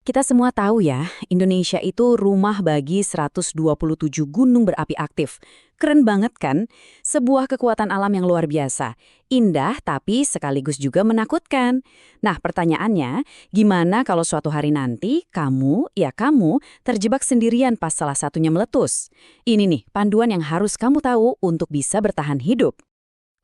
Kita semua tahu ya, Indonesia itu rumah bagi 127 gunung berapi aktif. Keren banget kan? Sebuah kekuatan alam yang luar biasa. Indah tapi sekaligus juga menakutkan. Nah, pertanyaannya, gimana kalau suatu hari nanti kamu terjebak sendirian pas salah satunya meletus? Ini nih, panduan yang harus kamu tahu untuk bisa bertahan hidup.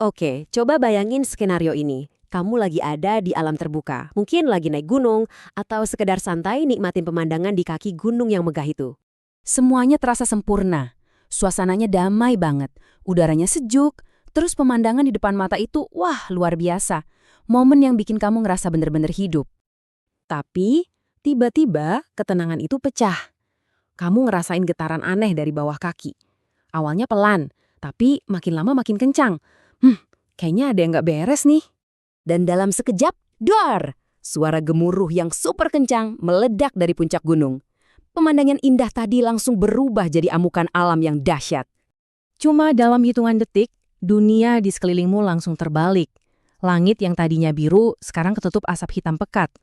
Oke, coba bayangin skenario ini. Kamu lagi ada di alam terbuka, mungkin lagi naik gunung, atau sekedar santai nikmatin pemandangan di kaki gunung yang megah itu. Semuanya terasa sempurna. Suasananya damai banget, udaranya sejuk, terus pemandangan di depan mata itu, wah luar biasa. Momen yang bikin kamu ngerasa bener-bener hidup. Tapi, tiba-tiba ketenangan itu pecah. Kamu ngerasain getaran aneh dari bawah kaki. Awalnya pelan, tapi makin lama makin kencang. Kayaknya ada yang nggak beres nih. Dan dalam sekejap, duar! Suara gemuruh yang super kencang meledak dari puncak gunung. Pemandangan indah tadi langsung berubah jadi amukan alam yang dahsyat. Cuma dalam hitungan detik, dunia di sekelilingmu langsung terbalik. Langit yang tadinya biru sekarang ketutup asap hitam pekat.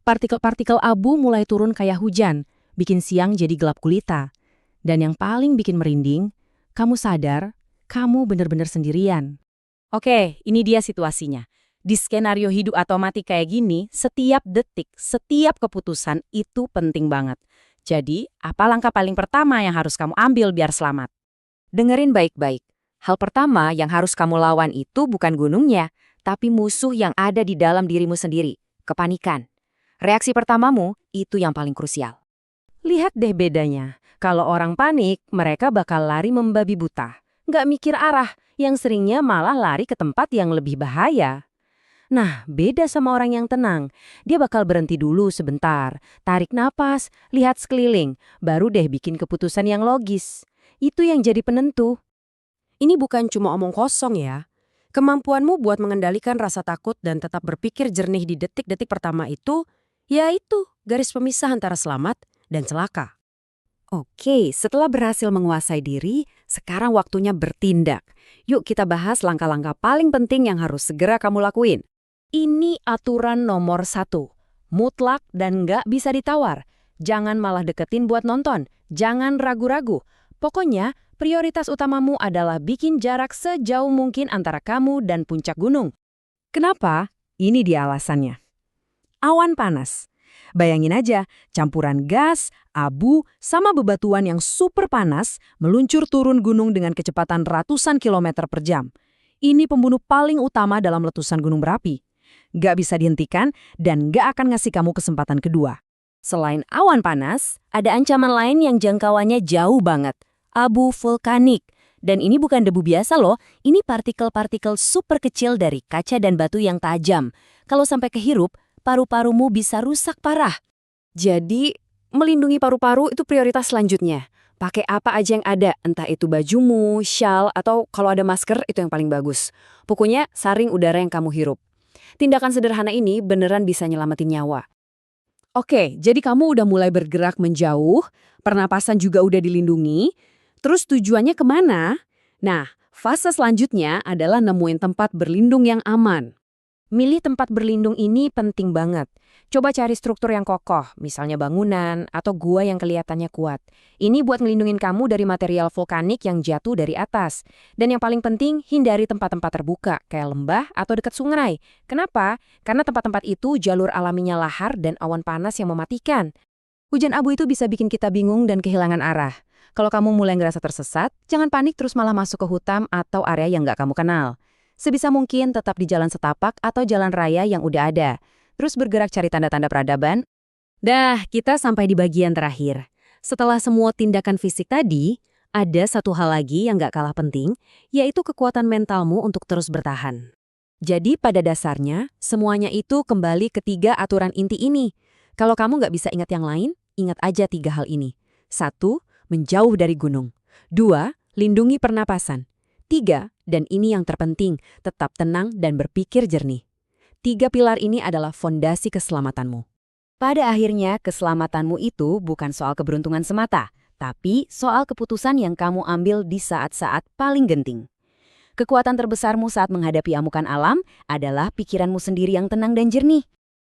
Partikel-partikel abu mulai turun kayak hujan, bikin siang jadi gelap gulita. Dan yang paling bikin merinding, kamu sadar, kamu bener-bener sendirian. Oke, ini dia situasinya. Di skenario hidup atau mati kayak gini, setiap detik, setiap keputusan itu penting banget. Jadi, apa langkah paling pertama yang harus kamu ambil biar selamat? Dengerin baik-baik. Hal pertama yang harus kamu lawan itu bukan gunungnya, tapi musuh yang ada di dalam dirimu sendiri, kepanikan. Reaksi pertamamu itu yang paling krusial. Lihat deh bedanya. Kalau orang panik, mereka bakal lari membabi buta. Nggak mikir arah, yang seringnya malah lari ke tempat yang lebih bahaya. Nah, beda sama orang yang tenang. Dia bakal berhenti dulu sebentar, tarik napas, lihat sekeliling, baru deh bikin keputusan yang logis. Itu yang jadi penentu. Ini bukan cuma omong kosong ya. Kemampuanmu buat mengendalikan rasa takut dan tetap berpikir jernih di detik-detik pertama itu, yaitu garis pemisah antara selamat dan celaka. Oke, setelah berhasil menguasai diri, sekarang waktunya bertindak. Yuk kita bahas langkah-langkah paling penting yang harus segera kamu lakuin. Ini aturan nomor 1. Mutlak dan nggak bisa ditawar. Jangan malah deketin buat nonton. Jangan ragu-ragu. Pokoknya, prioritas utamamu adalah bikin jarak sejauh mungkin antara kamu dan puncak gunung. Kenapa? Ini dia alasannya. Awan panas. Bayangin aja, campuran gas, abu, sama bebatuan yang super panas meluncur turun gunung dengan kecepatan ratusan kilometer per jam. Ini pembunuh paling utama dalam letusan gunung berapi. Gak bisa dihentikan dan gak akan ngasih kamu kesempatan kedua. Selain awan panas, ada ancaman lain yang jangkauannya jauh banget. Abu vulkanik. Dan ini bukan debu biasa loh, ini partikel-partikel super kecil dari kaca dan batu yang tajam. Kalau sampai kehirup, paru-parumu bisa rusak parah. Jadi, melindungi paru-paru itu prioritas selanjutnya. Pakai apa aja yang ada, entah itu bajumu, shawl, atau kalau ada masker itu yang paling bagus. Pokoknya saring udara yang kamu hirup. Tindakan sederhana ini beneran bisa nyelamatin nyawa. Oke, jadi kamu udah mulai bergerak menjauh, pernapasan juga udah dilindungi, terus tujuannya kemana? Nah, fase selanjutnya adalah nemuin tempat berlindung yang aman. Milih tempat berlindung ini penting banget. Coba cari struktur yang kokoh, misalnya bangunan atau gua yang kelihatannya kuat. Ini buat ngelindungin kamu dari material vulkanik yang jatuh dari atas. Dan yang paling penting, hindari tempat-tempat terbuka, kayak lembah atau dekat sungai. Kenapa? Karena tempat-tempat itu jalur alaminya lahar dan awan panas yang mematikan. Hujan abu itu bisa bikin kita bingung dan kehilangan arah. Kalau kamu mulai ngerasa tersesat, jangan panik terus malah masuk ke hutan atau area yang nggak kamu kenal. Sebisa mungkin tetap di jalan setapak atau jalan raya yang udah ada. Terus bergerak cari tanda-tanda peradaban. Dah, kita sampai di bagian terakhir. Setelah semua tindakan fisik tadi, ada satu hal lagi yang gak kalah penting, yaitu kekuatan mentalmu untuk terus bertahan. Jadi pada dasarnya, semuanya itu kembali ke 3 aturan inti ini. Kalau kamu gak bisa ingat yang lain, ingat aja 3 hal ini. 1. Menjauh dari gunung. 2. Lindungi pernapasan. 3, dan ini yang terpenting, tetap tenang dan berpikir jernih. 3 pilar ini adalah fondasi keselamatanmu. Pada akhirnya, keselamatanmu itu bukan soal keberuntungan semata, tapi soal keputusan yang kamu ambil di saat-saat paling genting. Kekuatan terbesarmu saat menghadapi amukan alam adalah pikiranmu sendiri yang tenang dan jernih.